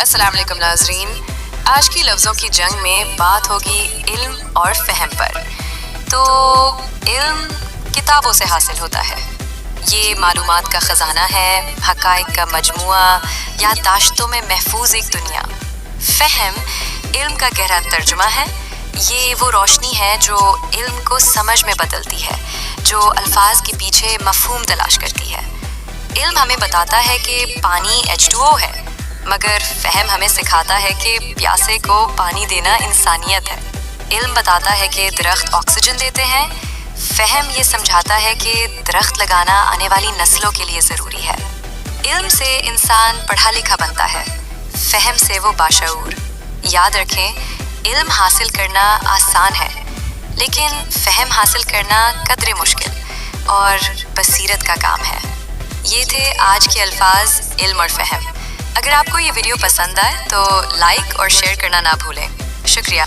السلام علیکم ناظرین، آج کی لفظوں کی جنگ میں بات ہوگی علم اور فہم پر۔ تو علم کتابوں سے حاصل ہوتا ہے، یہ معلومات کا خزانہ ہے، حقائق کا مجموعہ، یادداشتوں میں محفوظ ایک دنیا۔ فہم علم کا گہرا ترجمہ ہے، یہ وہ روشنی ہے جو علم کو سمجھ میں بدلتی ہے، جو الفاظ کے پیچھے مفہوم تلاش کرتی ہے۔ علم ہمیں بتاتا ہے کہ پانی H2O ہے، مگر فہم ہمیں سکھاتا ہے کہ پیاسے کو پانی دینا انسانیت ہے۔ علم بتاتا ہے کہ درخت آکسیجن دیتے ہیں، فہم یہ سمجھاتا ہے کہ درخت لگانا آنے والی نسلوں کے لیے ضروری ہے۔ علم سے انسان پڑھا لکھا بنتا ہے، فہم سے وہ باشعور۔ یاد رکھیں، علم حاصل کرنا آسان ہے، لیکن فہم حاصل کرنا قدرے مشکل اور بصیرت کا کام ہے۔ یہ تھے آج کے الفاظ علم اور فہم۔ اگر آپ کو یہ ویڈیو پسند آئے تو لائک اور شیئر کرنا نہ بھولیں۔ شکریہ۔